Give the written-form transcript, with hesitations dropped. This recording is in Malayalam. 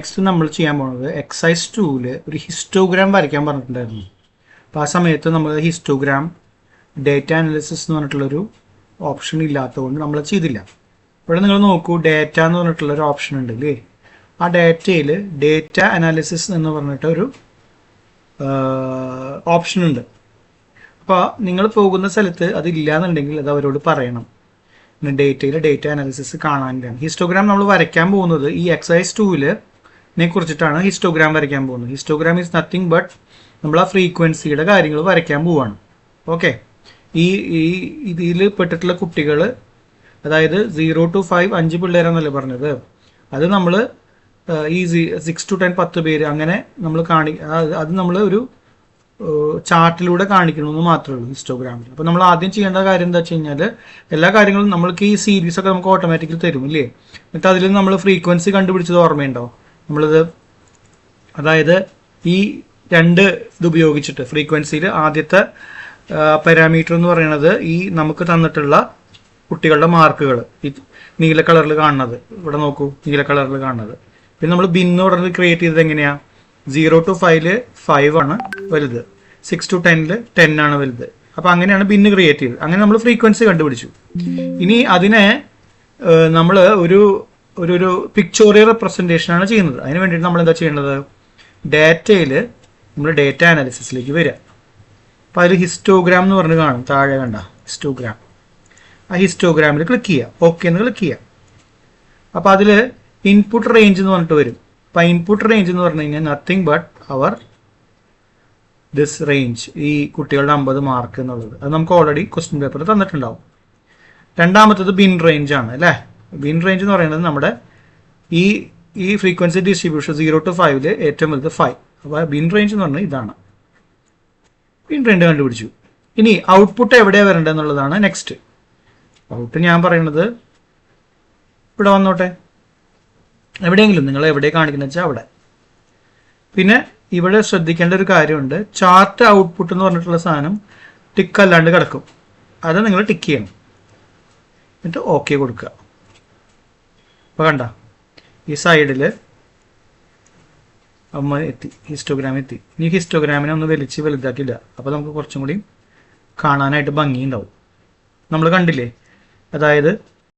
നെക്സ്റ്റ് നമ്മൾ ചെയ്യാൻ പോകുന്നത് എക്സസൈസ് 2-ൽ ഒരു ഹിസ്റ്റോഗ്രാം വരയ്ക്കാൻ പറഞ്ഞിട്ടുണ്ടായിരുന്നു. അപ്പോൾ ആ സമയത്ത് നമ്മൾ ഹിസ്റ്റോഗ്രാം ഡേറ്റ അനാലിസിസ് എന്ന് പറഞ്ഞിട്ടുള്ളൊരു ഓപ്ഷൻ ഇല്ലാത്തതുകൊണ്ട് നമ്മൾ ചെയ്തില്ല. ഇവിടെ നിങ്ങൾ നോക്കൂ, ഡേറ്റ എന്ന് പറഞ്ഞിട്ടുള്ളൊരു ഓപ്ഷൻ ഉണ്ട് അല്ലേ? ആ ഡേറ്റയിൽ ഡേറ്റ അനാലിസിസ് എന്ന് പറഞ്ഞിട്ടൊരു ഓപ്ഷൻ ഉണ്ട്. അപ്പോൾ നിങ്ങൾ പോകുന്ന സ്ഥലത്ത് അതില്ലാന്നുണ്ടെങ്കിൽ അത് അവരോട് പറയണം. ഡേറ്റയിൽ ഡേറ്റ അനാലിസിസ് കാണാനാണ്. ഹിസ്റ്റോഗ്രാം നമ്മൾ വരയ്ക്കാൻ പോകുന്നത് ഈ എക്സസൈസ് 2-ൽ കുറിച്ചിട്ടാണ് ഹിസ്റ്റോഗ്രാം വരയ്ക്കാൻ പോകുന്നത്. ഹിസ്റ്റോഗ്രാം ഈസ് നത്തിങ് ബട്ട് നമ്മൾ ആ ഫ്രീക്വൻസിയുടെ കാര്യങ്ങൾ വരയ്ക്കാൻ പോവാണ്. ഓക്കെ, ഈ ഇതിൽ പെട്ടിട്ടുള്ള കുട്ടികൾ, അതായത് 0 to 5 5 പിള്ളേരാന്നല്ലേ പറഞ്ഞത്, അത് നമ്മൾ ഈ 6 to 10 10 പേര് അങ്ങനെ നമ്മൾ അത് നമ്മൾ ഒരു ചാർട്ടിലൂടെ കാണിക്കണമെന്ന് മാത്രമേ ഉള്ളൂ ഹിസ്റ്റോഗ്രാമിൽ. അപ്പോൾ നമ്മൾ ആദ്യം ചെയ്യേണ്ട കാര്യം എന്താ വെച്ച് കഴിഞ്ഞാൽ, എല്ലാ കാര്യങ്ങളും നമ്മൾക്ക് ഈ സീരീസ് ഒക്കെ നമുക്ക് ഓട്ടോമാറ്റിക്കലി തരും ഇല്ലേ? എന്നിട്ട് അതിൽ നമ്മൾ ഫ്രീക്വൻസി കണ്ടുപിടിച്ചത് ഓർമ്മയുണ്ടോ? നമ്മളിത്, അതായത് ഈ രണ്ട് ഇത് ഉപയോഗിച്ചിട്ട് ഫ്രീക്വൻസിയിൽ ആദ്യത്തെ പാരാമീറ്റർ എന്ന് പറയുന്നത് ഈ നമുക്ക് തന്നിട്ടുള്ള കുട്ടികളുടെ മാർക്കുകൾ, ഈ നീല കളറിൽ കാണുന്നത്, ഇവിടെ നോക്കൂ, നീല കളറിൽ കാണുന്നത്. പിന്നെ നമ്മൾ ബിൻ ഓർഡർ ക്രിയേറ്റ് ചെയ്തത് എങ്ങനെയാ? 0 to 5 5 ആണ് വലുത്, 6 to 10 10 ആണ് വലുത്. അപ്പോൾ അങ്ങനെയാണ് ബിന്ന് ക്രിയേറ്റ് ചെയ്തത്. അങ്ങനെ നമ്മൾ ഫ്രീക്വൻസി കണ്ടുപിടിച്ചു. ഇനി അതിനെ നമ്മൾ ഒരു പിക്ചോറിയൽ റെപ്രസെൻറ്റേഷൻ ആണ് ചെയ്യുന്നത്. അതിന് വേണ്ടിയിട്ട് നമ്മൾ എന്താ ചെയ്യേണ്ടത്? ഡേറ്റയിൽ നമ്മൾ ഡേറ്റ അനാലിസിസിലേക്ക് വരിക. അപ്പോൾ അതിൽ ഹിസ്റ്റോഗ്രാം എന്ന് പറഞ്ഞ് കാണും, താഴെ കണ്ട ഹിസ്റ്റോഗ്രാം. ആ ഹിസ്റ്റോഗ്രാമിൽ ക്ലിക്ക് ചെയ്യുക, ഓക്കെ എന്ന് ക്ലിക്ക് ചെയ്യുക. അപ്പോൾ അതിൽ ഇൻപുട്ട് റേഞ്ച് എന്ന് പറഞ്ഞിട്ട് വരും. അപ്പോൾ ഇൻപുട്ട് റേഞ്ച് എന്ന് പറഞ്ഞു കഴിഞ്ഞാൽ നത്തിങ് ബട്ട് അവർ ദിസ് റേഞ്ച്, ഈ കുട്ടികളുടെ 50 മാർക്ക് എന്നുള്ളത്. അത് നമുക്ക് ഓൾറെഡി ക്വസ്റ്റ്യൻ പേപ്പറിൽ തന്നിട്ടുണ്ടാവും. രണ്ടാമത്തത് ബിൻ റേഞ്ച് ആണ് അല്ലേ? ബിൻ റേഞ്ച് എന്ന് പറയുന്നത് നമ്മുടെ ഈ ഫ്രീക്വൻസി ഡിസ്ട്രിബ്യൂഷൻ 0 to 5 ഏറ്റവും വലുത് 5. അപ്പോൾ ബിൻ റേഞ്ച് എന്ന് പറഞ്ഞാൽ ഇതാണ്. ബിൻ റേഞ്ച് കണ്ടുപിടിച്ചു. ഇനി ഔട്ട്പുട്ട് എവിടെയാണ് വരേണ്ടത് എന്നുള്ളതാണ് നെക്സ്റ്റ്. ഔട്ട് ഞാൻ പറയുന്നത് ഇവിടെ വന്നോട്ടെ, എവിടെയെങ്കിലും നിങ്ങൾ എവിടെ കാണിക്കുന്ന വെച്ചാൽ അവിടെ. പിന്നെ ഇവിടെ ശ്രദ്ധിക്കേണ്ട ഒരു കാര്യമുണ്ട്, ചാർട്ട് ഔട്ട്പുട്ട് എന്ന് പറഞ്ഞിട്ടുള്ള സാധനം ടിക്ക് അല്ലാണ്ട് കിടക്കും. അത് നിങ്ങൾ ടിക്ക് ചെയ്യണം, എന്നിട്ട് ഓക്കെ കൊടുക്കുക. അപ്പോൾ കണ്ട ഈ സൈഡിൽ അമ്മ എത്തി, ഹിസ്റ്റോഗ്രാം എത്തി. ഇനി ഹിസ്റ്റോഗ്രാമിനെ ഒന്ന് വലുതാക്കില്ല. അപ്പോൾ നമുക്ക് കുറച്ചും കൂടി കാണാനായിട്ട് ഭംഗിയുണ്ടാവും. നമ്മൾ കണ്ടില്ലേ, അതായത്